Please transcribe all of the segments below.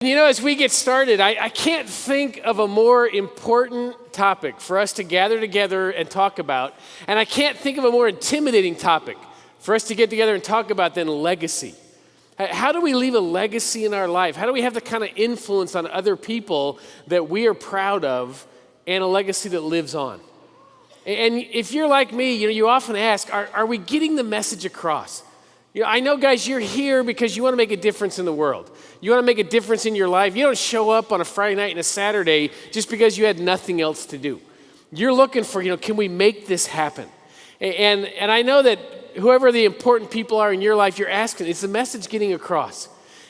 As we get started, I can't think of a more important topic for us to gather together and talk about, and I can't think of a more intimidating topic for us to get together and talk about than legacy. How do we leave a legacy in our life? How do we have the kind of influence on other people that we are proud of and a legacy that lives on? And if you're like me, you often ask, are we getting the message across? I know, guys, you're here because you want to make a difference in the world. You want to make a difference in your life. You don't show up on a Friday night and a Saturday just because you had nothing else to do. You're looking for, can we make this happen? And I know that whoever the important people are in your life, you're asking, is the message getting across?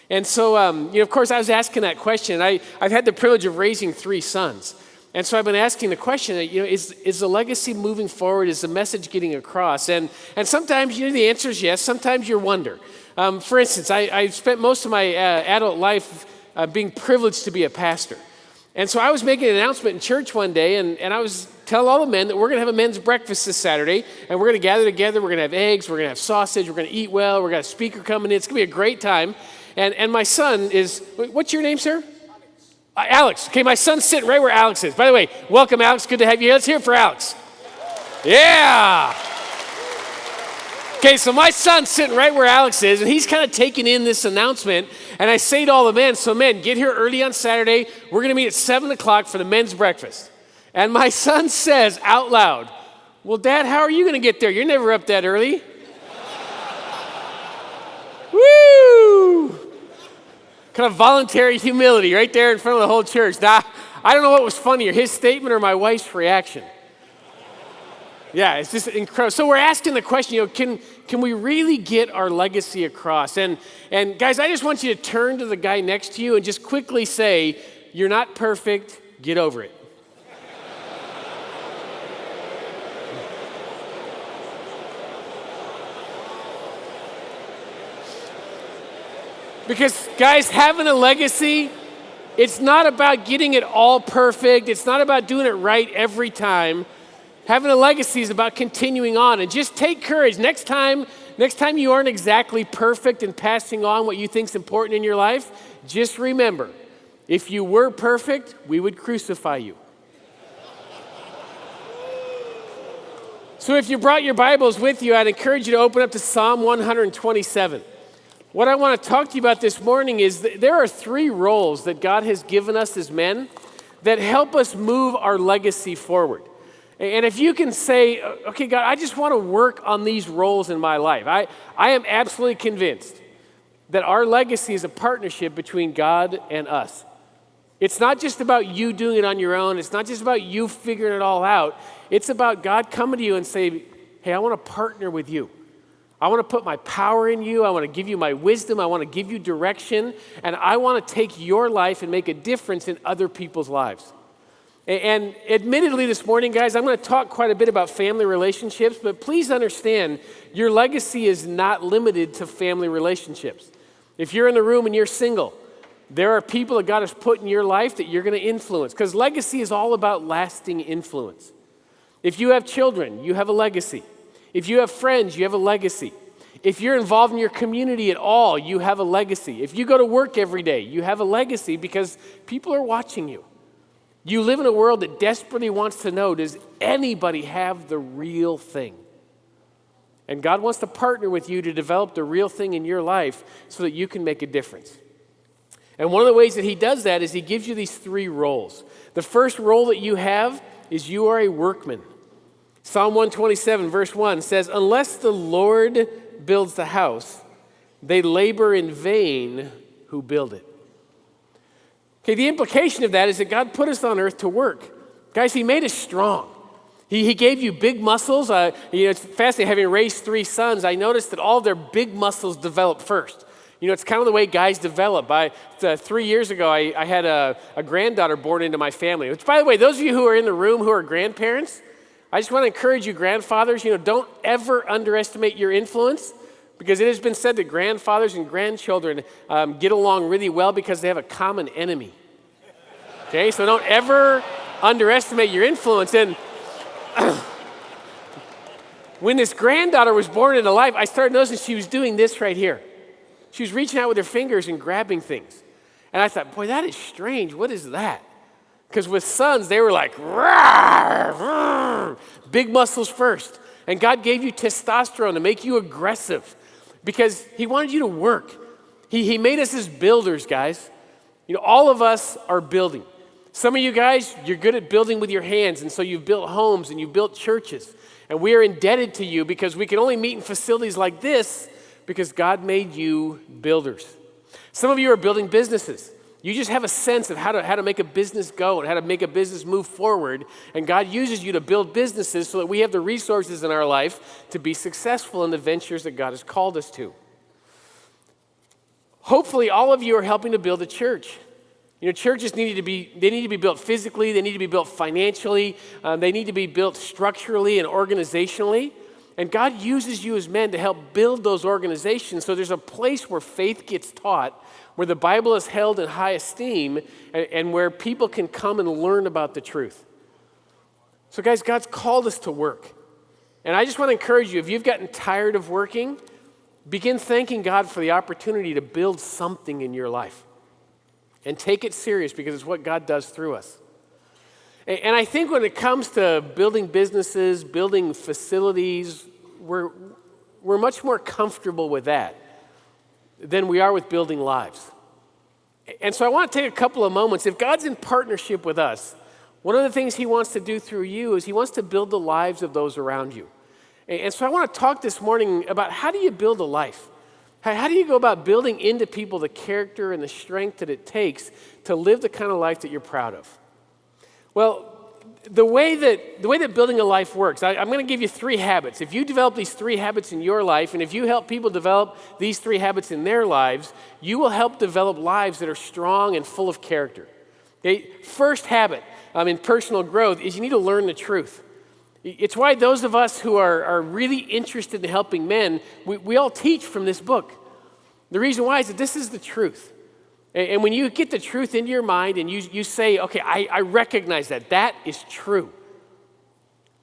And so, of course, I was asking that question. I've had the privilege of raising 3 sons. And so I've been asking the question, is the legacy moving forward? Is the message getting across? And sometimes, the answer is yes. Sometimes you wonder. For instance, I've spent most of my adult life being privileged to be a pastor. And so I was making an announcement in church one day, and I was telling all the men that we're going to have a men's breakfast this Saturday, and we're going to gather together. We're going to have eggs. We're going to have sausage. We're going to eat well. We're going to have a speaker coming in. It's going to be a great time. And my son is, what's your name, sir? Alex. Okay, my son's sitting right where Alex is. By the way, welcome, Alex. Good to have you here. Let's hear it for Alex. Yeah. Okay, so my son's sitting right where Alex is, and he's kind of taking in this announcement. And I say to all the men, so men, get here early on Saturday. We're going to meet at 7 o'clock for the men's breakfast. And my son says out loud, well, Dad, how are you going to get there? You're never up that early. Woo! Kind of voluntary humility right there in front of the whole church. Now, I don't know what was funnier, his statement or my wife's reaction. Yeah, it's just incredible. So we're asking the question, can we really get our legacy across? And guys, I just want you to turn to the guy next to you and just quickly say, you're not perfect, get over it. Because, guys, having a legacy, it's not about getting it all perfect. It's not about doing it right every time. Having a legacy is about continuing on. And just take courage. Next time you aren't exactly perfect in passing on what you think is important in your life, just remember, if you were perfect, we would crucify you. So if you brought your Bibles with you, I'd encourage you to open up to Psalm 127. What I want to talk to you about this morning is that there are 3 roles that God has given us as men that help us move our legacy forward. And if you can say, okay, God, I just want to work on these roles in my life. I am absolutely convinced that our legacy is a partnership between God and us. It's not just about you doing it on your own. It's not just about you figuring it all out. It's about God coming to you and saying, hey, I want to partner with you. I want to put my power in you. I want to give you my wisdom. I want to give you direction. And I want to take your life and make a difference in other people's lives. And admittedly this morning, guys, I'm going to talk quite a bit about family relationships, but please understand your legacy is not limited to family relationships. If you're in the room and you're single, there are people that God has put in your life that you're going to influence, because legacy is all about lasting influence. If you have children, you have a legacy. If you have friends, you have a legacy. If you're involved in your community at all, you have a legacy. If you go to work every day, you have a legacy because people are watching you. You live in a world that desperately wants to know, does anybody have the real thing? And God wants to partner with you to develop the real thing in your life so that you can make a difference. And one of the ways that he does that is he gives you these 3 roles. The first role that you have is you are a workman. Psalm 127 verse 1 says, unless the Lord builds the house, they labor in vain who build it. Okay, the implication of that is that God put us on earth to work. Guys, he made us strong. He gave you big muscles. It's fascinating having raised 3 sons. I noticed that all their big muscles develop first. It's kind of the way guys develop. 3 years ago, I had a granddaughter born into my family. Which, by the way, those of you who are in the room who are grandparents, I just want to encourage you, grandfathers, don't ever underestimate your influence, because it has been said that grandfathers and grandchildren get along really well because they have a common enemy. Okay, so don't ever underestimate your influence. And when this granddaughter was born into life, I started noticing she was doing this right here. She was reaching out with her fingers and grabbing things. And I thought, boy, that is strange. What is that? Because with sons, they were like, rawr, rawr, big muscles first. And God gave you testosterone to make you aggressive because he wanted you to work. He made us as builders, guys. You know, all of us are building. Some of you guys, you're good at building with your hands, and so you've built homes and you've built churches. And we are indebted to you because we can only meet in facilities like this because God made you builders. Some of you are building businesses. You just have a sense of how to make a business go and how to make a business move forward. And God uses you to build businesses so that we have the resources in our life to be successful in the ventures that God has called us to. Hopefully, all of you are helping to build a church. You know, churches need to be built physically, they need to be built financially, they need to be built structurally and organizationally. And God uses you as men to help build those organizations so there's a place where faith gets taught, where the Bible is held in high esteem, and where people can come and learn about the truth. So guys, God's called us to work. And I just want to encourage you, if you've gotten tired of working, begin thanking God for the opportunity to build something in your life. And take it serious because it's what God does through us. And I think when it comes to building businesses, building facilities, we're much more comfortable with that than we are with building lives. And so I want to take a couple of moments. If God's in partnership with us, one of the things he wants to do through you is he wants to build the lives of those around you. And so I want to talk this morning about how do you build a life? How do you go about building into people the character and the strength that it takes to live the kind of life that you're proud of? Well, the way that building a life works, I'm going to give you 3 habits. If you develop these 3 habits in your life, and if you help people develop these 3 habits in their lives, you will help develop lives that are strong and full of character. Okay? First habit in personal growth is you need to learn the truth. It's why those of us who are really interested in helping men, we all teach from this book. The reason why is that this is the truth. And when you get the truth into your mind and you say, okay, I recognize that is true.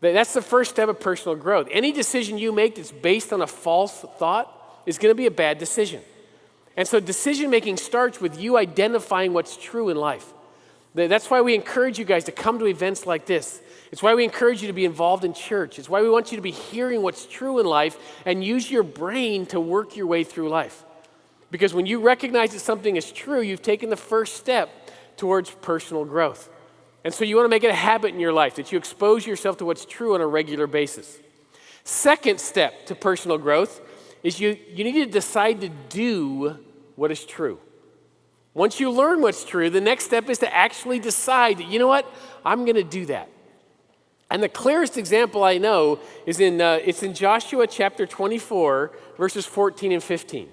That's the first step of personal growth. Any decision you make that's based on a false thought is going to be a bad decision. And so decision making starts with you identifying what's true in life. That's why we encourage you guys to come to events like this. It's why we encourage you to be involved in church. It's why we want you to be hearing what's true in life and use your brain to work your way through life. Because when you recognize that something is true, you've taken the first step towards personal growth. And so you want to make it a habit in your life that you expose yourself to what's true on a regular basis. Second step to personal growth is you need to decide to do what is true. Once you learn what's true, the next step is to actually decide that, you know what, I'm going to do that. And the clearest example I know is it's in Joshua chapter 24, verses 14 and 15.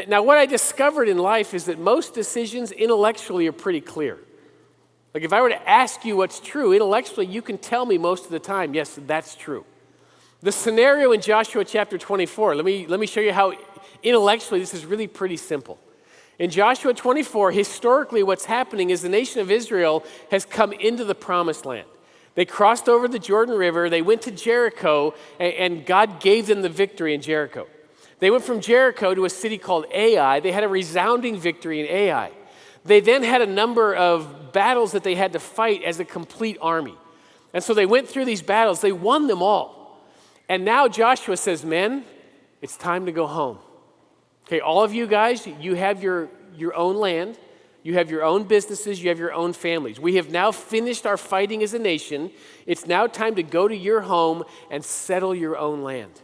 Now, what I discovered in life is that most decisions intellectually are pretty clear. Like if I were to ask you what's true, intellectually you can tell me most of the time, yes, that's true. The scenario in Joshua chapter 24, let me show you how intellectually this is really pretty simple. In Joshua 24, historically what's happening is the nation of Israel has come into the promised land. They crossed over the Jordan River, they went to Jericho, and God gave them the victory in Jericho. They went from Jericho to a city called Ai. They had a resounding victory in Ai. They then had a number of battles that they had to fight as a complete army. And so they went through these battles. They won them all. And now Joshua says, men, it's time to go home. Okay, all of you guys, you have your own land. You have your own businesses. You have your own families. We have now finished our fighting as a nation. It's now time to go to your home and settle your own land.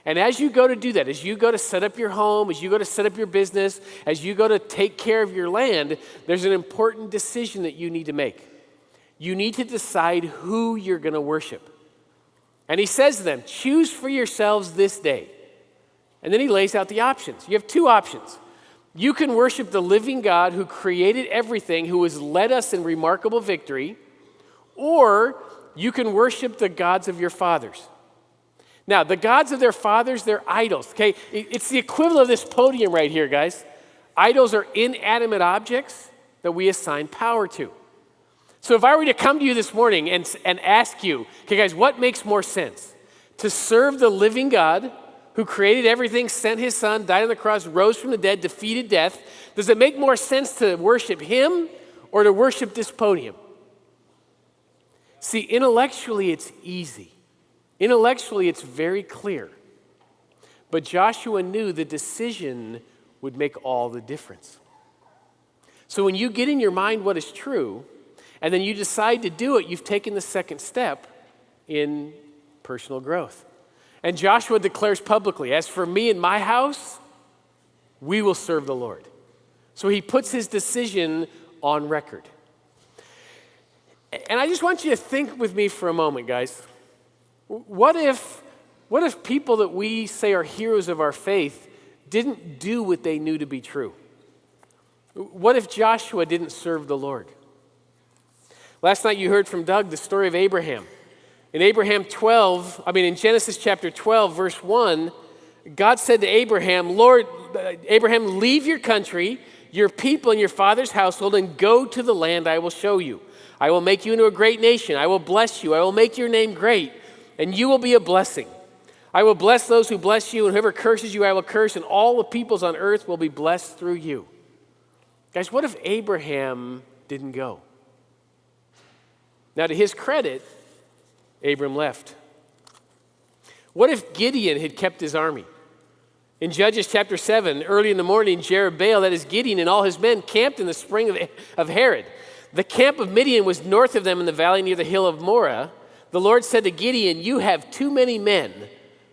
And as you go to do that, as you go to set up your home, as you go to set up your business, as you go to take care of your land, there's an important decision that you need to make. You need to decide who you're going to worship. And he says to them, choose for yourselves this day. And then he lays out the options. You have 2 options. You can worship the living God who created everything, who has led us in remarkable victory, or you can worship the gods of your fathers. Now, the gods of their fathers, they're idols, okay? It's the equivalent of this podium right here, guys. Idols are inanimate objects that we assign power to. So if I were to come to you this morning and ask you, okay, guys, what makes more sense? To serve the living God who created everything, sent his son, died on the cross, rose from the dead, defeated death, Does it make more sense to worship him or to worship this podium? See, intellectually, it's easy. Intellectually, it's very clear. But Joshua knew the decision would make all the difference. So when you get in your mind what is true, and then you decide to do it, you've taken the second step in personal growth. And Joshua declares publicly, as for me and my house, we will serve the Lord. So he puts his decision on record. And I just want you to think with me for a moment, guys. What if people that we say are heroes of our faith didn't do what they knew to be true? What if Joshua didn't serve the Lord? Last night you heard from Doug the story of Abraham. In Genesis chapter 12, verse 1, God said to Abraham, Abraham, leave your country, your people, and your father's household, and go to the land I will show you. I will make you into a great nation. I will bless you. I will make your name great, and you will be a blessing. I will bless those who bless you, and whoever curses you I will curse, and all the peoples on earth will be blessed through you. Guys, what if Abraham didn't go? Now, to his credit, Abram left. What if Gideon had kept his army? In Judges chapter 7, early in the morning, Jerubbaal, that is Gideon, and all his men camped in the spring of Harod. The camp of Midian was north of them in the valley near the hill of Moreh. The Lord said to Gideon, you have too many men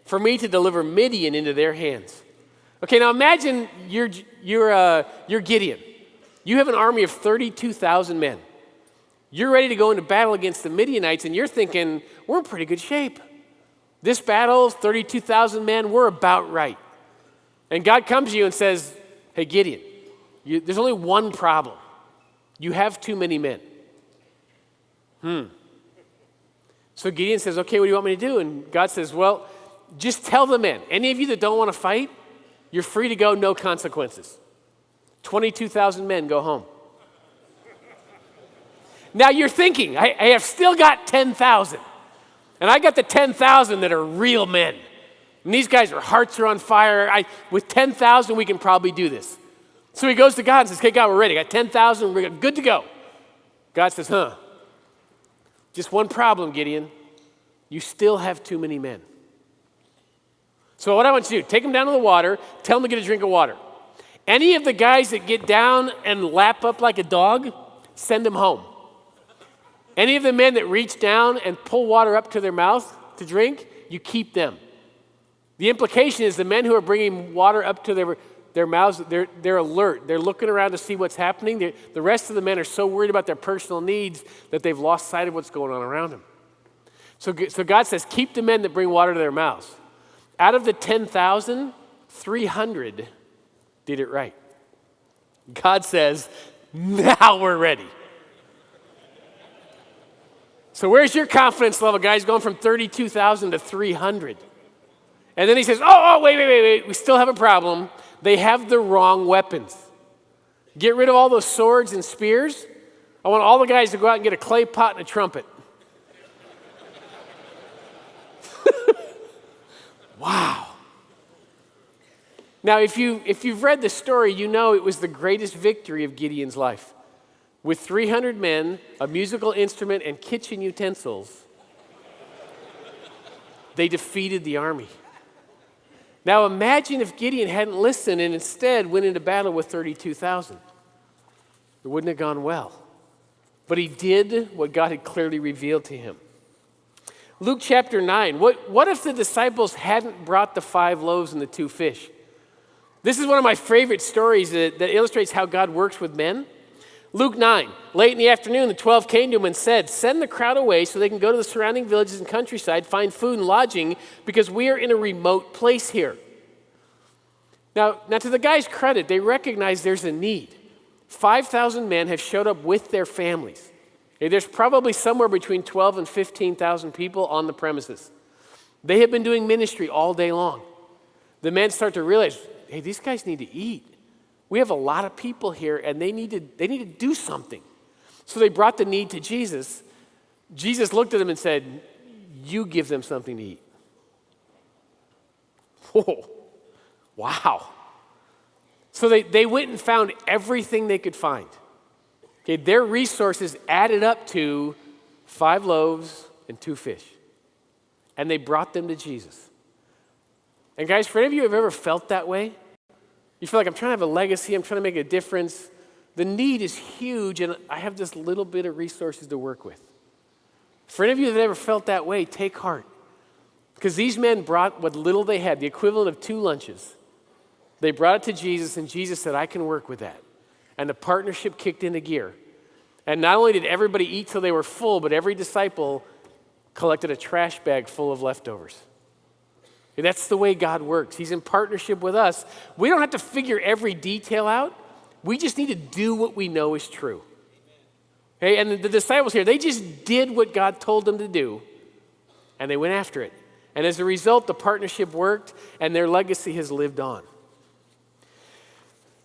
for me to deliver Midian into their hands. Okay, now imagine you're Gideon. You have an army of 32,000 men. You're ready to go into battle against the Midianites, and you're thinking, we're in pretty good shape. This battle, 32,000 men, we're about right. And God comes to you and says, hey, Gideon, there's only one problem. You have too many men. So Gideon says, okay, what do you want me to do? And God says, well, just tell the men, any of you that don't want to fight, you're free to go, no consequences. 22,000 men go home. Now you're thinking, I have still got 10,000. And I got the 10,000 that are real men. And these guys, their hearts are on fire. With 10,000, we can probably do this. So he goes to God and says, okay, God, we're ready. I got 10,000, we're good to go. God says, just one problem, Gideon. You still have too many men. So what I want you to do, take them down to the water, tell them to get a drink of water. Any of the guys that get down and lap up like a dog, send them home. Any of the men that reach down and pull water up to their mouth to drink, you keep them. The implication is the men who are bringing water up to their mouths, they're alert. They're looking around to see what's happening. The rest of the men are so worried about their personal needs that they've lost sight of what's going on around them. So God says, keep the men that bring water to their mouths. Out of the 10,000, 300 did it right. God says, now we're ready. So where's your confidence level, guys, going from 32,000 to 300? And then he says, wait, we still have a problem. They have the wrong weapons. Get rid of all those swords and spears. I want all the guys to go out and get a clay pot and a trumpet. Wow. Now, if you've read the story, you know it was the greatest victory of Gideon's life. With 300 men, a musical instrument, and kitchen utensils, they defeated the army. Now imagine if Gideon hadn't listened and instead went into battle with 32,000. It wouldn't have gone well. But he did what God had clearly revealed to him. Luke chapter 9, what if the disciples hadn't brought the 5 loaves and the 2 fish? This is one of my favorite stories that illustrates how God works with men. Luke 9, late in the afternoon, the 12 came to him and said, send the crowd away so they can go to the surrounding villages and countryside, find food and lodging, because we are in a remote place here. Now to the guys' credit, they recognize there's a need. 5,000 men have showed up with their families. Okay, there's probably somewhere between 12 and 15,000 people on the premises. They have been doing ministry all day long. The men start to realize, hey, these guys need to eat. We have a lot of people here, and they need to do something. So they brought the need to Jesus. Jesus looked at them and said, you give them something to eat. Whoa, wow. So they went and found everything they could find. Okay, their resources added up to 5 loaves and 2 fish. And they brought them to Jesus. And guys, for any of you who have ever felt that way, you feel like I'm trying to have a legacy, I'm trying to make a difference. The need is huge, and I have this little bit of resources to work with. For any of you that have ever felt that way, take heart. Because these men brought what little they had, the equivalent of 2 lunches. They brought it to Jesus, and Jesus said, I can work with that. And the partnership kicked into gear. And not only did everybody eat till they were full, but every disciple collected a trash bag full of leftovers. And that's the way God works. He's in partnership with us. We don't have to figure every detail out. We just need to do what we know is true. Okay? And the disciples here, they just did what God told them to do, and they went after it. And as a result, the partnership worked, and their legacy has lived on.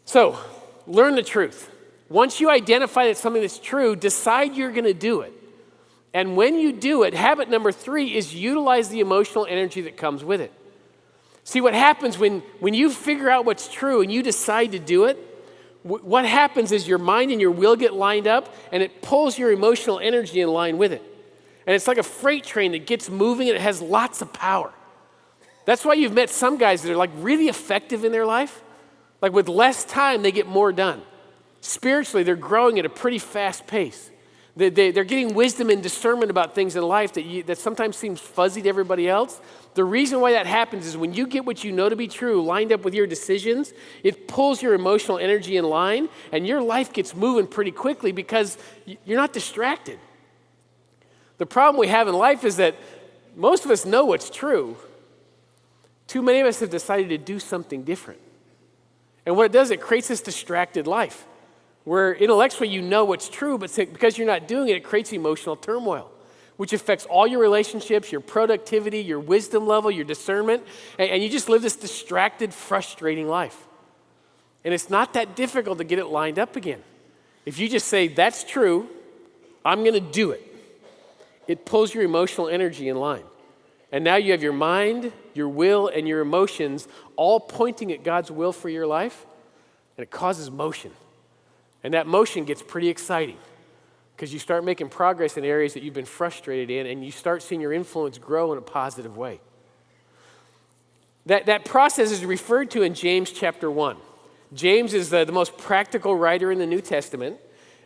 So, learn the truth. Once you identify that something that's true, decide you're going to do it. And when you do it, habit number 3 is utilize the emotional energy that comes with it. See, what happens when you figure out what's true and you decide to do it, what happens is your mind and your will get lined up, and it pulls your emotional energy in line with it. And it's like a freight train that gets moving, and it has lots of power. That's why you've met some guys that are like really effective in their life. Like with less time, they get more done. Spiritually, they're growing at a pretty fast pace. They're getting wisdom and discernment about things in life that sometimes seems fuzzy to everybody else. The reason why that happens is when you get what you know to be true lined up with your decisions, it pulls your emotional energy in line, and your life gets moving pretty quickly because you're not distracted. The problem we have in life is that most of us know what's true. Too many of us have decided to do something different. And what it does, it creates this distracted life where intellectually you know what's true, but because you're not doing it, it creates emotional turmoil, which affects all your relationships, your productivity, your wisdom level, your discernment, and you just live this distracted, frustrating life. And it's not that difficult to get it lined up again. If you just say, that's true, I'm going to do it, it pulls your emotional energy in line. And now you have your mind, your will, and your emotions all pointing at God's will for your life, and it causes motion. And that motion gets pretty exciting because you start making progress in areas that you've been frustrated in, and you start seeing your influence grow in a positive way. That process is referred to in James chapter 1. James is the most practical writer in the New Testament.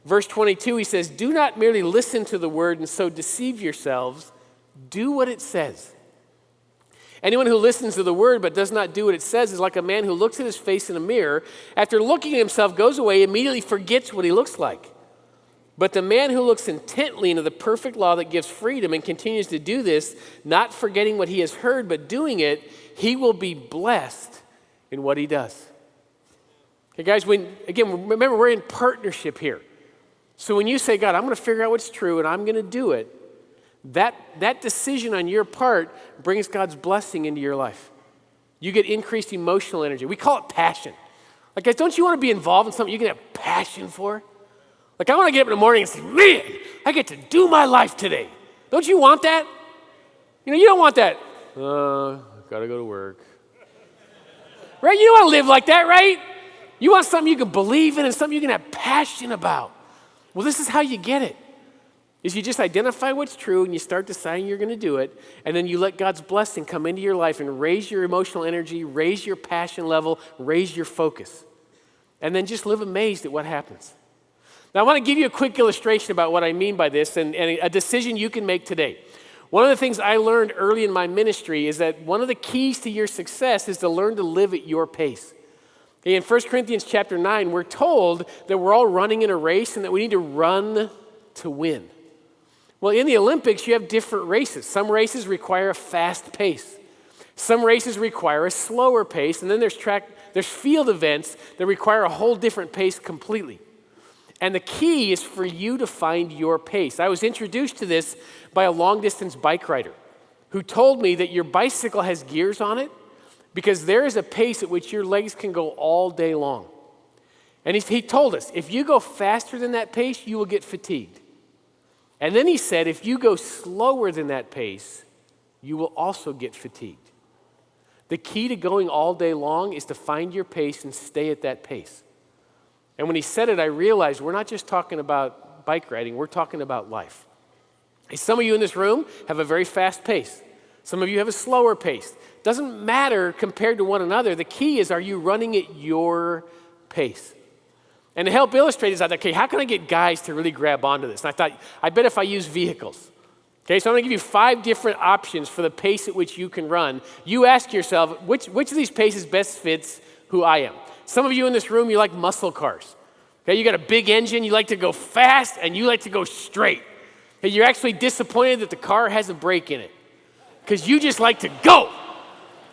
Verse 22, he says, do not merely listen to the word and so deceive yourselves. Do what it says. Anyone who listens to the word but does not do what it says is like a man who looks at his face in a mirror. After looking at himself, goes away, immediately forgets what he looks like. But the man who looks intently into the perfect law that gives freedom and continues to do this, not forgetting what he has heard but doing it, he will be blessed in what he does. Okay, guys, remember we're in partnership here. So when you say, God, I'm going to figure out what's true and I'm going to do it, that decision on your part brings God's blessing into your life. You get increased emotional energy. We call it passion. Like, guys, don't you want to be involved in something you can have passion for? Like, I want to get up in the morning and say, man, I get to do my life today. Don't you want that? You don't want that. Got to go to work. Right? You don't want to live like that, right? You want something you can believe in and something you can have passion about. Well, this is how you get it. Is you just identify what's true and you start deciding you're going to do it, and then you let God's blessing come into your life and raise your emotional energy, raise your passion level, raise your focus. And then just live amazed at what happens. Now, I want to give you a quick illustration about what I mean by this and a decision you can make today. One of the things I learned early in my ministry is that one of the keys to your success is to learn to live at your pace. In 1 Corinthians chapter 9, we're told that we're all running in a race and that we need to run to win. Well, in the Olympics, you have different races. Some races require a fast pace. Some races require a slower pace. And then there's field events that require a whole different pace completely. And the key is for you to find your pace. I was introduced to this by a long-distance bike rider who told me that your bicycle has gears on it because there is a pace at which your legs can go all day long. And he told us, if you go faster than that pace, you will get fatigued. And then he said, if you go slower than that pace, you will also get fatigued. The key to going all day long is to find your pace and stay at that pace. And when he said it, I realized we're not just talking about bike riding, we're talking about life. Hey, some of you in this room have a very fast pace. Some of you have a slower pace. Doesn't matter compared to one another. The key is, are you running at your pace? And to help illustrate this, I thought, okay, how can I get guys to really grab onto this? And I thought, I bet if I use vehicles. Okay, so I'm going to give you 5 different options for the pace at which you can run. You ask yourself, which of these paces best fits who I am? Some of you in this room, you like muscle cars. Okay, you got a big engine, you like to go fast, and you like to go straight. Okay, you're actually disappointed that the car has a brake in it because you just like to go.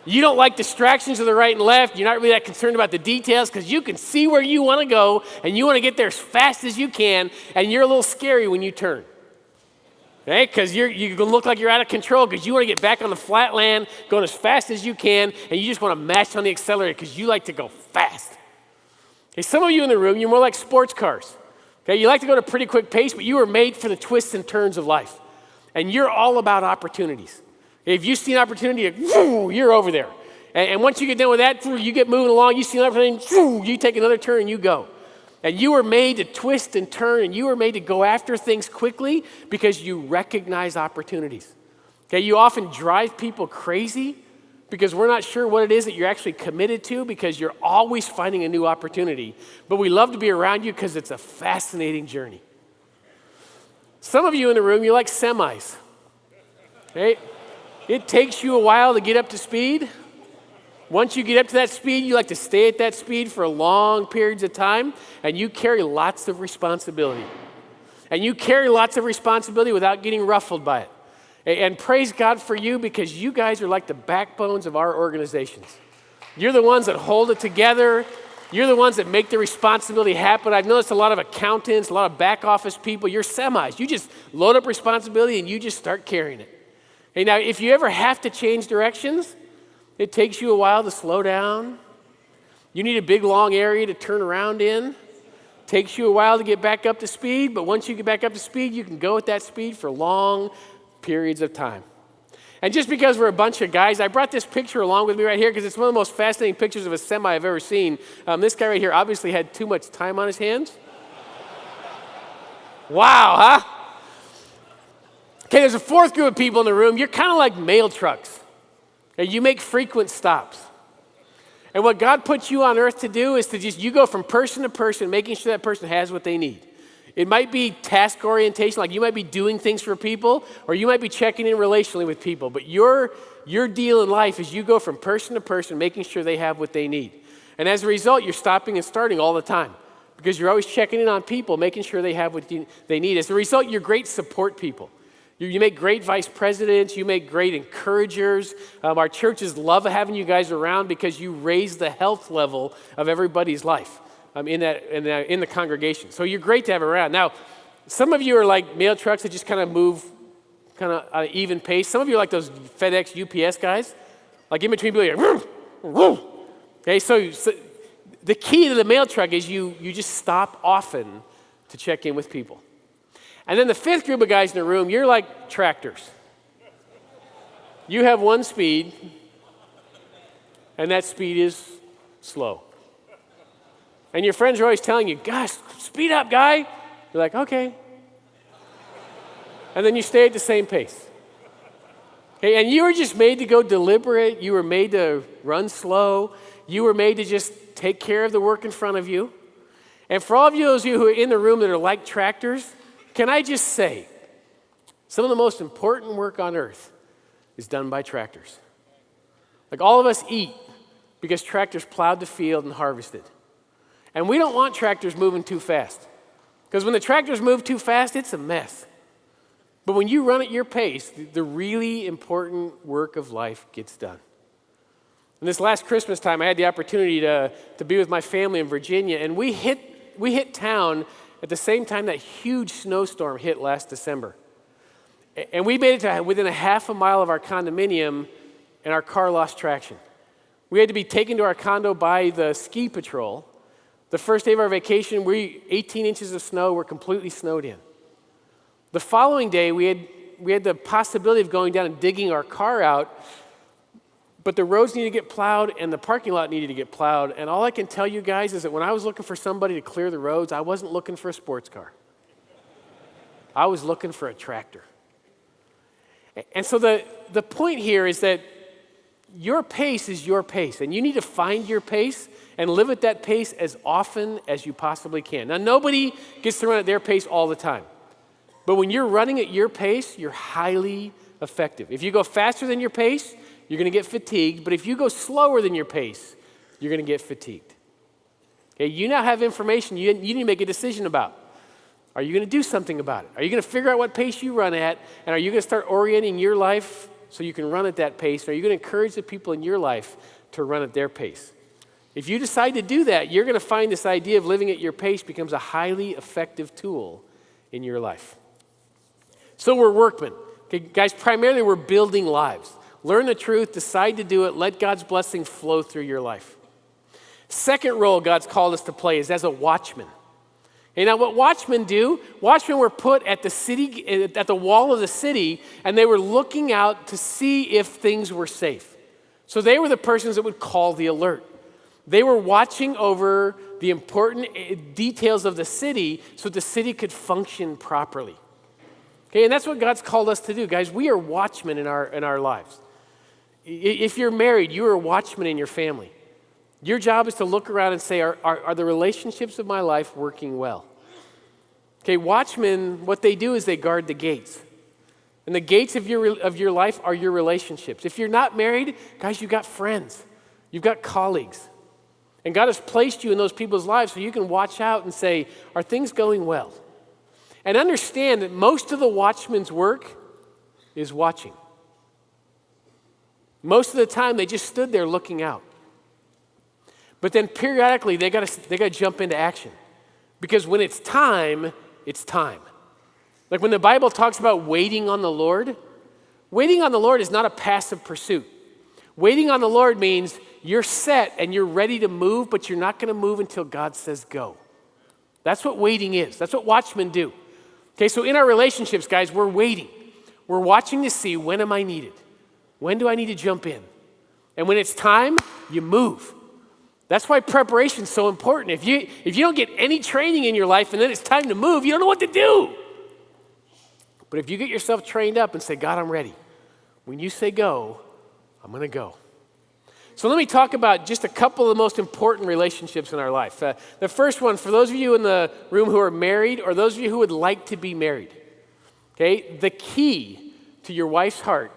You don't like distractions to the right and left. You're not really that concerned about the details because you can see where you want to go, and you want to get there as fast as you can, and you're a little scary when you turn. Okay, because you're going to look like you're out of control because you want to get back on the flat land, going as fast as you can, and you just want to mash on the accelerator because you like to go fast. Okay, some of you in the room, you're more like sports cars. Okay, you like to go at a pretty quick pace, but you were made for the twists and turns of life. And you're all about opportunities. If you see an opportunity, you're over there. And once you get done with that, you get moving along, you see an opportunity, you take another turn and you go. And you were made to twist and turn, and you were made to go after things quickly because you recognize opportunities. Okay, you often drive people crazy because we're not sure what it is that you're actually committed to because you're always finding a new opportunity. But we love to be around you because it's a fascinating journey. Some of you in the room, you like semis. Okay? It takes you a while to get up to speed. Once you get up to that speed, you like to stay at that speed for long periods of time, and you carry lots of responsibility. And you carry lots of responsibility without getting ruffled by it. And praise God for you because you guys are like the backbones of our organizations. You're the ones that hold it together. You're the ones that make the responsibility happen. I've noticed a lot of accountants, a lot of back office people, you're semis. You just load up responsibility and you just start carrying it. Hey, now, if you ever have to change directions, it takes you a while to slow down. You need a big, long area to turn around in. Takes you a while to get back up to speed, but once you get back up to speed, you can go at that speed for long periods of time. And just because we're a bunch of guys, I brought this picture along with me right here because it's one of the most fascinating pictures of a semi I've ever seen. This guy right here obviously had too much time on his hands. Wow, huh? Okay, there's a 4th group of people in the room. You're kind of like mail trucks. You make frequent stops. And what God puts you on earth to do is you go from person to person, making sure that person has what they need. It might be task orientation, like you might be doing things for people, or you might be checking in relationally with people. But your deal in life is you go from person to person, making sure they have what they need. And as a result, you're stopping and starting all the time because you're always checking in on people, making sure they have what they need. As a result, you're great support people. You make great vice presidents. You make great encouragers. Our churches love having you guys around because you raise the health level of everybody's life in the congregation. So you're great to have around. Now, some of you are like mail trucks that just kind of move kind of at an even pace. Some of you are like those FedEx, UPS guys, like in between people. You're, okay, so the key to the mail truck is you just stop often to check in with people. And then the 5th group of guys in the room, you're like tractors. You have one speed, and that speed is slow. And your friends are always telling you, gosh, speed up, guy. You're like, okay. And then you stay at the same pace. Okay, and you were just made to go deliberate. You were made to run slow. You were made to just take care of the work in front of you. And for all of you, those of you who are in the room that are like tractors, can I just say, some of the most important work on earth is done by tractors. Like all of us eat because tractors plowed the field and harvested. And we don't want tractors moving too fast. Because when the tractors move too fast, it's a mess. But when you run at your pace, the really important work of life gets done. And this last Christmas time, I had the opportunity to be with my family in Virginia, and we hit town at the same time that huge snowstorm hit last December. And we made it to within a half a mile of our condominium, and our car lost traction. We had to be taken to our condo by the ski patrol. The first day of our vacation, 18 inches of snow, we're completely snowed in. The following day, we had the possibility of going down and digging our car out, But the roads need to get plowed and the parking lot needed to get plowed. And all I can tell you guys is that when I was looking for somebody to clear the roads, I wasn't looking for a sports car. I was looking for a tractor. And so the point here is that your pace is your pace, and you need to find your pace and live at that pace as often as you possibly can. Now, nobody gets to run at their pace all the time, but when you're running at your pace, you're highly effective. If you go faster than your pace, you're going to get fatigued, but if you go slower than your pace, you're going to get fatigued. Okay, you now have information you need to make a decision about. Are you going to do something about it? Are you going to figure out what pace you run at, and are you going to start orienting your life so you can run at that pace? Or are you going to encourage the people in your life to run at their pace? If you decide to do that, you're going to find this idea of living at your pace becomes a highly effective tool in your life. So we're workmen. Okay, guys, primarily we're building lives. Learn the truth, decide to do it, let God's blessing flow through your life. Second role God's called us to play is as a watchman. And now what watchmen do, watchmen were put at the wall of the city, and they were looking out to see if things were safe. So they were the persons that would call the alert. They were watching over the important details of the city so the city could function properly. Okay, and that's what God's called us to do. Guys, we are watchmen in our lives. If you're married, you are a watchman in your family. Your job is to look around and say, are the relationships of my life working well? Okay, watchmen, what they do is they guard the gates. And the gates of your life are your relationships. If you're not married, guys, you've got friends. You've got colleagues. And God has placed you in those people's lives so you can watch out and say, are things going well? And understand that most of the watchman's work is watching. Most of the time, they just stood there looking out. But then periodically, they got to jump into action. Because when it's time, it's time. Like when the Bible talks about waiting on the Lord is not a passive pursuit. Waiting on the Lord means you're set and you're ready to move, but you're not going to move until God says go. That's what waiting is. That's what watchmen do. Okay, so in our relationships, guys, we're waiting. We're watching to see, when am I needed? When do I need to jump in? And when it's time, you move. That's why preparation is so important. If you don't get any training in your life and then it's time to move, you don't know what to do. But if you get yourself trained up and say, God, I'm ready. When you say go, I'm going to go. So let me talk about just a couple of the most important relationships in our life. The first one, for those of you in the room who are married or those of you who would like to be married, okay, the key to your wife's heart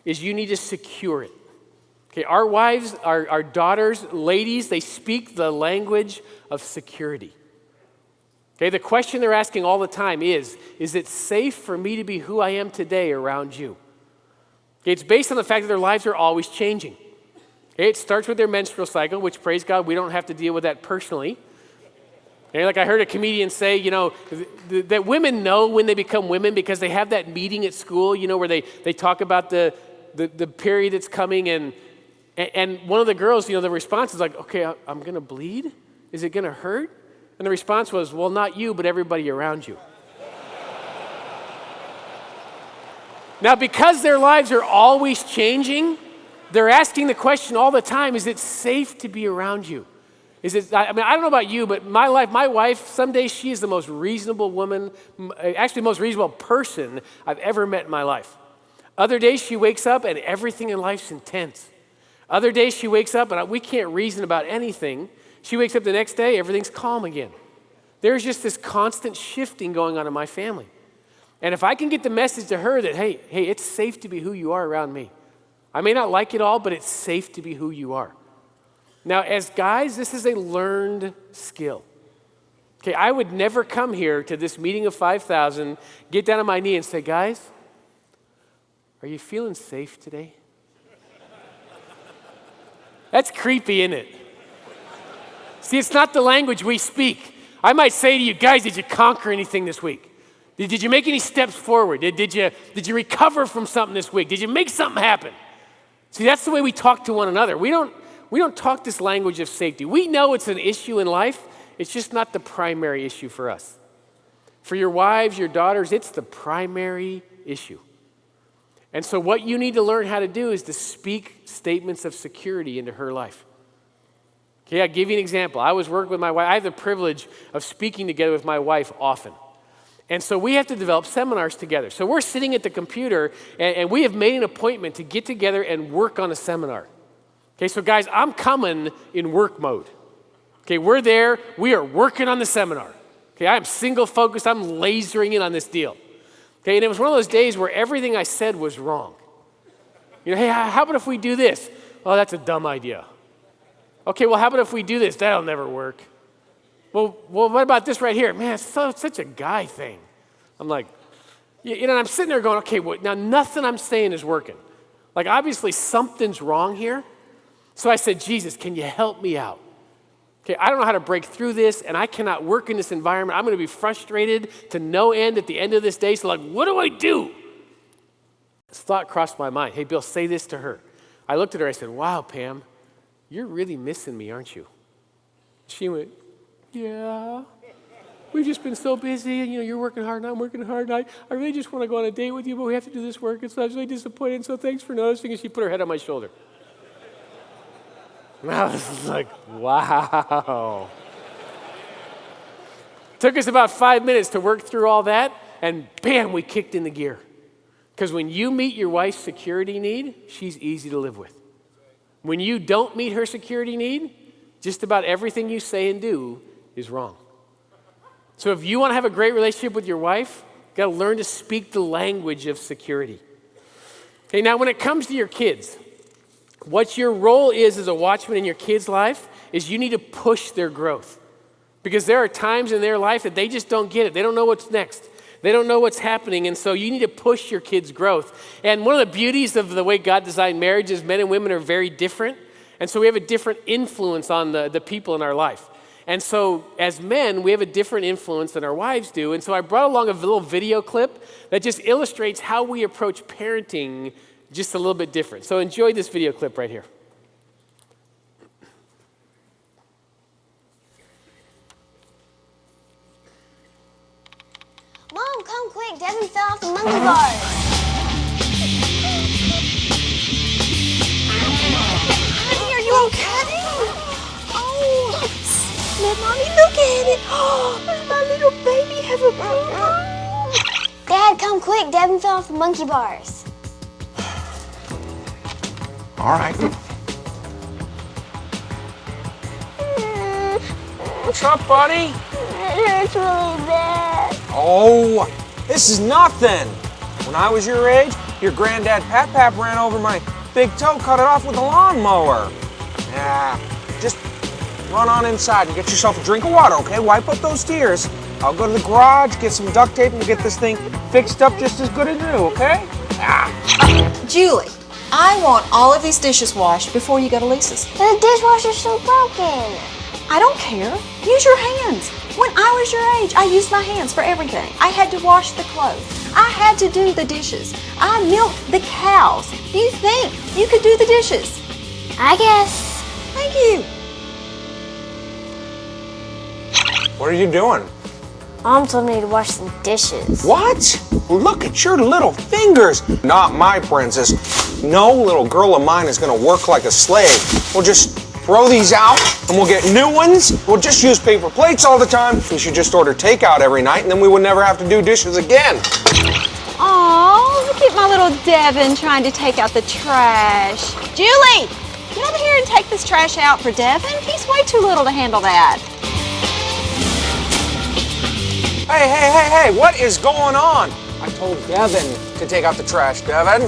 is you need to secure it. Okay, our wives, our daughters, ladies, they speak the language of security. Okay, the question they're asking all the time is it safe for me to be who I am today around you? Okay, it's based on the fact that their lives are always changing. Okay, it starts with their menstrual cycle, which, praise God, we don't have to deal with that personally. Okay, like I heard a comedian say, that women know when they become women because they have that meeting at school, where they talk about the period that's coming, and one of the girls, the response is like, okay, I'm going to bleed? Is it going to hurt? And the response was, well, not you, but everybody around you. Now, because their lives are always changing, they're asking the question all the time, is it safe to be around you? I don't know about you, but my wife, some days she is the most reasonable woman, actually the most reasonable person I've ever met in my life. Other days she wakes up and everything in life's intense. Other days she wakes up and we can't reason about anything. She wakes up the next day, everything's calm again. There's just this constant shifting going on in my family. And if I can get the message to her that, hey, it's safe to be who you are around me. I may not like it all, but it's safe to be who you are. Now, as guys, this is a learned skill. Okay, I would never come here to this meeting of 5,000, get down on my knee and say, guys, are you feeling safe today? That's creepy, isn't it? See, it's not the language we speak. I might say to you, guys, did you conquer anything this week? Did you make any steps forward? Did you recover from something this week? Did you make something happen? See, that's the way we talk to one another. We don't talk this language of safety. We know it's an issue in life. It's just not the primary issue for us. For your wives, your daughters, it's the primary issue. And so what you need to learn how to do is to speak statements of security into her life. Okay, I'll give you an example. I was working with my wife. I have the privilege of speaking together with my wife often. And so we have to develop seminars together. So we're sitting at the computer, and we have made an appointment to get together and work on a seminar. Okay, so guys, I'm coming in work mode. Okay, we're there. We are working on the seminar. Okay, I'm single focused. I'm lasering in on this deal. Okay, and it was one of those days where everything I said was wrong. You know, hey, how about if we do this? Oh, that's a dumb idea. Okay, well, how about if we do this? That'll never work. Well, what about this right here? Man, it's such a guy thing. I'm like, you know, I'm sitting there going, okay, well, now nothing I'm saying is working. Like, obviously something's wrong here. So I said, Jesus, can you help me out? Okay, I don't know how to break through this, and I cannot work in this environment. I'm going to be frustrated to no end at the end of this day. So, like, what do I do? This thought crossed my mind. Hey, Bill, say this to her. I looked at her. I said, wow, Pam, you're really missing me, aren't you? She went, yeah. We've just been so busy, and, you know, you're working hard, and I'm working hard, and I really just want to go on a date with you, but we have to do this work, and so I was really disappointed, so thanks for noticing. And she put her head on my shoulder. And I was like, wow. Took us about 5 minutes to work through all that, and bam, we kicked into gear. Because when you meet your wife's security need, she's easy to live with. When you don't meet her security need, just about everything you say and do is wrong. So if you want to have a great relationship with your wife, you've got to learn to speak the language of security. Okay, now when it comes to your kids, what your role is as a watchman in your kids' life is you need to push their growth. Because there are times in their life that they just don't get it. They don't know what's next. They don't know what's happening, and so you need to push your kids' growth. And one of the beauties of the way God designed marriage is men and women are very different, and so we have a different influence on the people in our life. And so as men, we have a different influence than our wives do, and so I brought along a little video clip that just illustrates how we approach parenting just a little bit different. So enjoy this video clip right here. Mom, come quick. Devin fell off the monkey bars. Honey, are you okay? Oh, let Mommy look at it. Oh, does my little baby have a bruise? Dad, come quick. Devin fell off the monkey bars. All right. What's up, buddy? It hurts really bad. Oh, this is nothing. When I was your age, your granddad Pap ran over my big toe, cut it off with a lawnmower. Yeah, just run on inside and get yourself a drink of water, okay? Wipe up those tears. I'll go to the garage, get some duct tape, and get this thing fixed up just as good as new, okay? Julie, I want all of these dishes washed before you go to Lisa's. The dishwasher's so broken. I don't care. Use your hands. When I was your age, I used my hands for everything. I had to wash the clothes. I had to do the dishes. I milked the cows. Do you think you could do the dishes? I guess. Thank you. What are you doing? Mom told me to wash some dishes. What? Look at your little fingers. Not my princess. No little girl of mine is gonna work like a slave. We'll just throw these out and we'll get new ones. We'll just use paper plates all the time. We should just order takeout every night and then we would never have to do dishes again. Aw, look at my little Devin trying to take out the trash. Julie, get over here and take this trash out for Devin. He's way too little to handle that. Hey, what is going on? I told Devin to take out the trash, Devin. Hey,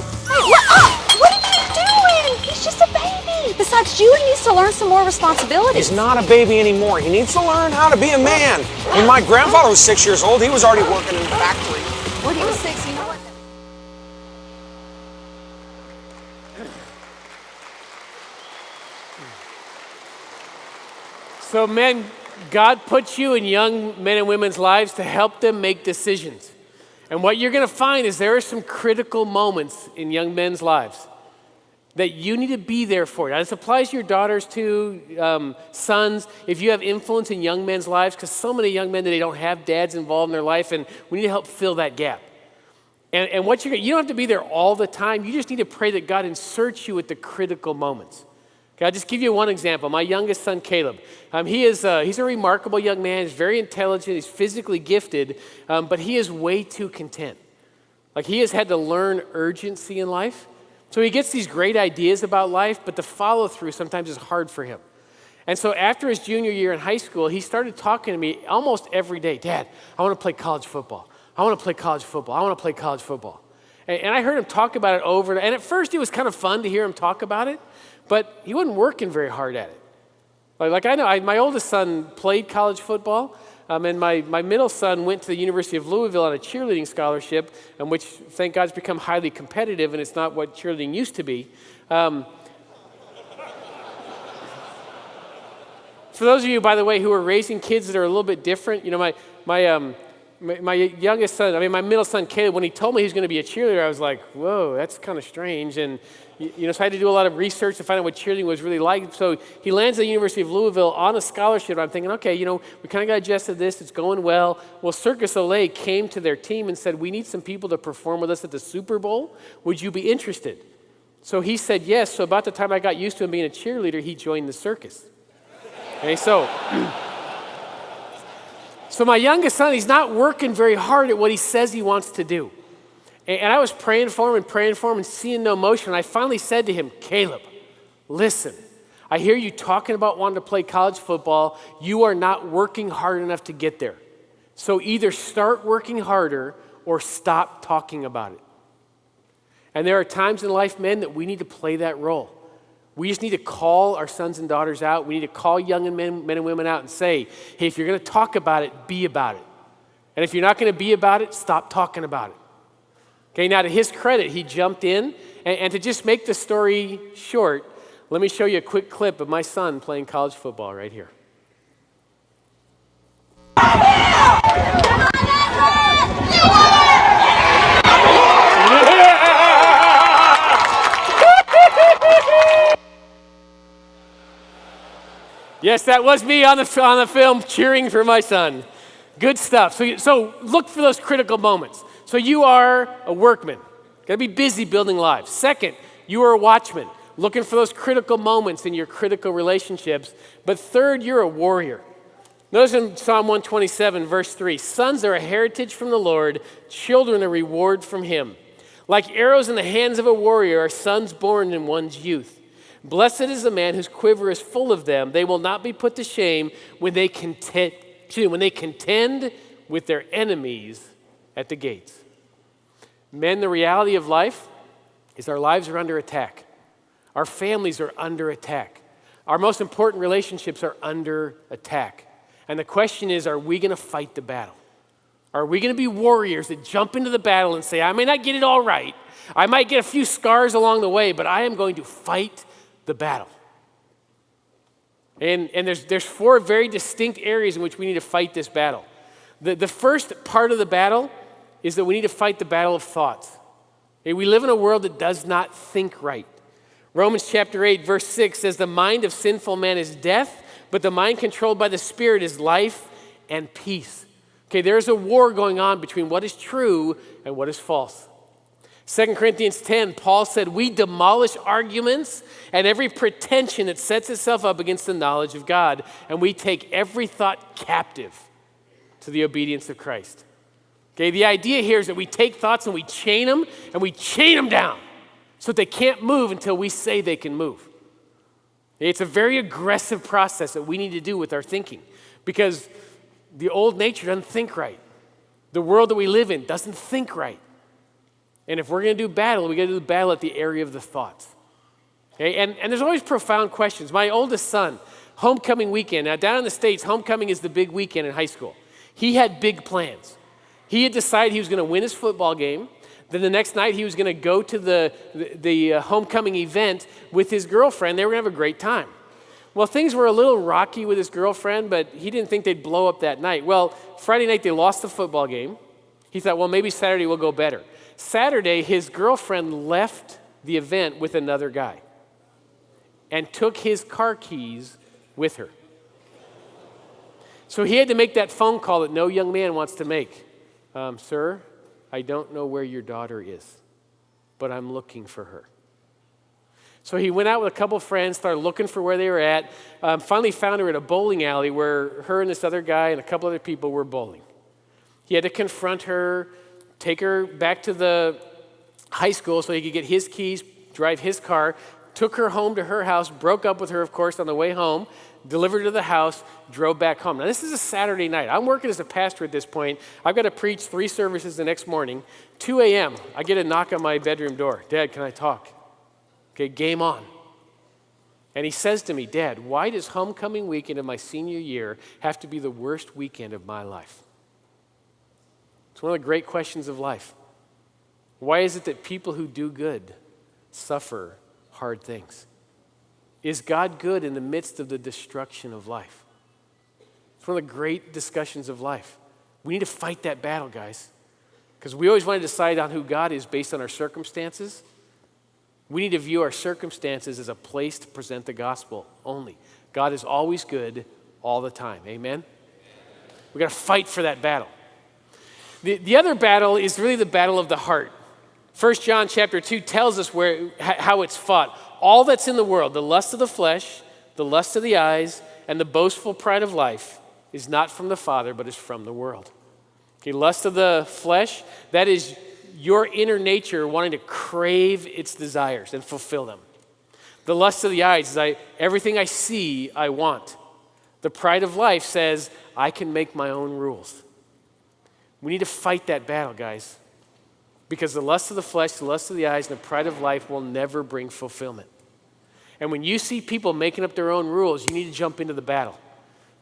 what are you doing? He's just a baby. Besides, Julie needs to learn some more responsibilities. He's not a baby anymore. He needs to learn how to be a man. When my grandfather was 6 years old, he was already working in the factory. When he was 6, you know what? So men, God puts you in young men and women's lives to help them make decisions. And what you're going to find is there are some critical moments in young men's lives that you need to be there for. Now, this applies to your daughters too, sons, if you have influence in young men's lives, because so many young men today don't have dads involved in their life, and we need to help fill that gap. And what you don't have to be there all the time. You just need to pray that God inserts you at the critical moments. Okay, I'll just give you one example. My youngest son, Caleb, he's a remarkable young man. He's very intelligent. He's physically gifted, but he is way too content. Like, he has had to learn urgency in life. So he gets these great ideas about life, but the follow through sometimes is hard for him. And so after his junior year in high school, he started talking to me almost every day. Dad, I want to play college football. I want to play college football. I want to play college football. And I heard him talk about it over. And at first, it was kind of fun to hear him talk about it, but he wasn't working very hard at it. Like I know, my oldest son played college football, and my middle son went to the University of Louisville on a cheerleading scholarship, which, thank God, has become highly competitive, and it's not what cheerleading used to be. For those of you, by the way, who are raising kids that are a little bit different, my youngest son, my middle son, Caleb, when he told me he was going to be a cheerleader, I was like, whoa, that's kind of strange. And, so I had to do a lot of research to find out what cheerleading was really like. So he lands at the University of Louisville on a scholarship. I'm thinking, okay, we kind of got adjusted to this. It's going well. Well, Circus Olay came to their team and said, we need some people to perform with us at the Super Bowl. Would you be interested? So he said yes. So about the time I got used to him being a cheerleader, he joined the circus. Okay, so my youngest son, he's not working very hard at what he says he wants to do. And I was praying for him and seeing no motion. And I finally said to him, Caleb, listen, I hear you talking about wanting to play college football. You are not working hard enough to get there. So either start working harder or stop talking about it. And there are times in life, men, that we need to play that role. We just need to call our sons and daughters out. We need to call young men and women out and say, hey, if you're going to talk about it, be about it. And if you're not going to be about it, stop talking about it. Okay, now to his credit, he jumped in. And to just make the story short, let me show you a quick clip of my son playing college football right here. Yes, that was me on the film cheering for my son. Good stuff. So look for those critical moments. So you are a workman. Got to be busy building lives. Second, you are a watchman, looking for those critical moments in your critical relationships. But third, you're a warrior. Notice in Psalm 127, verse 3, sons are a heritage from the Lord, children a reward from him. Like arrows in the hands of a warrior are sons born in one's youth. Blessed is the man whose quiver is full of them. They will not be put to shame when they contend with their enemies at the gates. Men, the reality of life is our lives are under attack. Our families are under attack. Our most important relationships are under attack. And the question is, are we going to fight the battle? Are we going to be warriors that jump into the battle and say, I may not get it all right. I might get a few scars along the way, but I am going to fight the battle. And there's four very distinct areas in which we need to fight this battle. The first part of the battle is that we need to fight the battle of thoughts. Okay, we live in a world that does not think right. Romans chapter 8, verse 6 says, the mind of sinful man is death, but the mind controlled by the Spirit is life and peace. Okay, there's a war going on between what is true and what is false. 2 Corinthians 10, Paul said, we demolish arguments and every pretension that sets itself up against the knowledge of God, and we take every thought captive to the obedience of Christ. Okay, the idea here is that we take thoughts and we chain them down so that they can't move until we say they can move. It's a very aggressive process that we need to do with our thinking because the old nature doesn't think right. The world that we live in doesn't think right. And if we're going to do battle, we got to do the battle at the area of the thoughts. Okay? And there's always profound questions. My oldest son, homecoming weekend. Now, down in the States, homecoming is the big weekend in high school. He had big plans. He had decided he was going to win his football game. Then the next night, he was going to go to the homecoming event with his girlfriend. They were going to have a great time. Well, things were a little rocky with his girlfriend, but he didn't think they'd blow up that night. Well, Friday night, they lost the football game. He thought, well, maybe Saturday will go better. Saturday, his girlfriend left the event with another guy and took his car keys with her. So he had to make that phone call that no young man wants to make. Sir, I don't know where your daughter is, but I'm looking for her. So he went out with a couple of friends, started looking for where they were at, finally found her at a bowling alley where her and this other guy and a couple other people were bowling. He had to confront her, take her back to the high school so he could get his keys, drive his car, took her home to her house, broke up with her, of course, on the way home, delivered her to the house, drove back home. Now, this is a Saturday night. I'm working as a pastor at this point. I've got to preach 3 services the next morning. 2 a.m., I get a knock on my bedroom door. Dad, can I talk? Okay, game on. And he says to me, Dad, why does homecoming weekend of my senior year have to be the worst weekend of my life? It's one of the great questions of life. Why is it that people who do good suffer hard things? Is God good in the midst of the destruction of life? It's one of the great discussions of life. We need to fight that battle, guys, because we always want to decide on who God is based on our circumstances. We need to view our circumstances as a place to present the gospel only. God is always good all the time. Amen? We've got to fight for that battle. The other battle is really the battle of the heart. 1 John chapter 2 tells us how it's fought. All that's in the world, the lust of the flesh, the lust of the eyes, and the boastful pride of life is not from the Father, but is from the world. Okay, lust of the flesh, that is your inner nature wanting to crave its desires and fulfill them. The lust of the eyes is everything I see, I want. The pride of life says, I can make my own rules. We need to fight that battle, guys. Because the lust of the flesh, the lust of the eyes, and the pride of life will never bring fulfillment. And when you see people making up their own rules, you need to jump into the battle.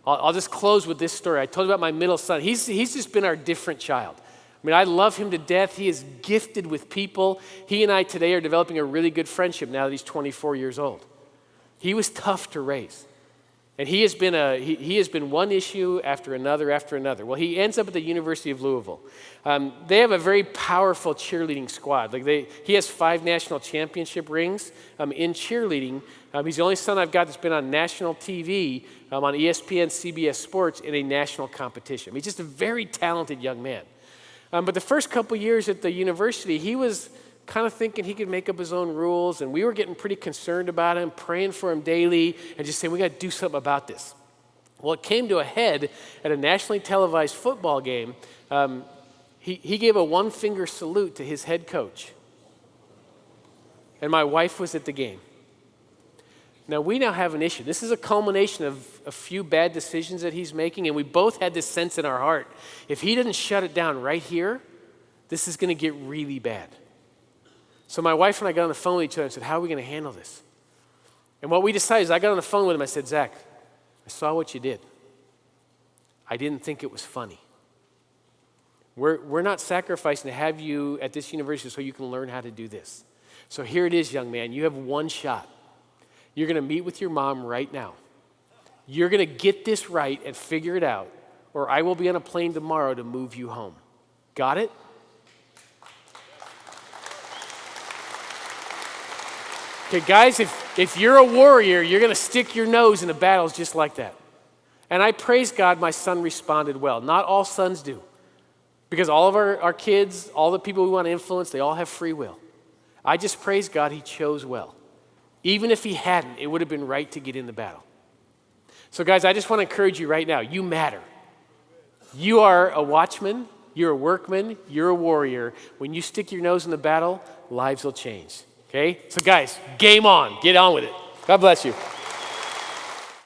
I'll just close with this story. I told you about my middle son. He's just been our different child. I mean, I love him to death. He is gifted with people. He and I today are developing a really good friendship now that he's 24 years old. He was tough to raise. And he has been one issue after another after another. Well, he ends up at the University of Louisville. They have a very powerful cheerleading squad. He has 5 national championship rings in cheerleading. He's the only son I've got that's been on national TV, on ESPN, CBS Sports in a national competition. He's just a very talented young man. But the first couple years at the university, he was kind of thinking he could make up his own rules, and we were getting pretty concerned about him, praying for him daily, and just saying, we got to do something about this. Well, it came to a head at a nationally televised football game. He gave a one-finger salute to his head coach, and my wife was at the game. Now, we now have an issue. This is a culmination of a few bad decisions that he's making, and we both had this sense in our heart. If he doesn't shut it down right here, this is going to get really bad. So my wife and I got on the phone with each other and said, how are we going to handle this? And what we decided is I got on the phone with him. I said, Zach, I saw what you did. I didn't think it was funny. We're not sacrificing to have you at this university so you can learn how to do this. So here it is, young man. You have one shot. You're going to meet with your mom right now. You're going to get this right and figure it out, or I will be on a plane tomorrow to move you home. Got it? Okay, guys, if you're a warrior, you're going to stick your nose into battles just like that. And I praise God my son responded well. Not all sons do. Because all of our kids, all the people we want to influence, they all have free will. I just praise God he chose well. Even if he hadn't, it would have been right to get in the battle. So guys, I just want to encourage you right now. You matter. You are a watchman. You're a workman. You're a warrior. When you stick your nose in the battle, lives will change. Okay? So guys, game on. Get on with it. God bless you.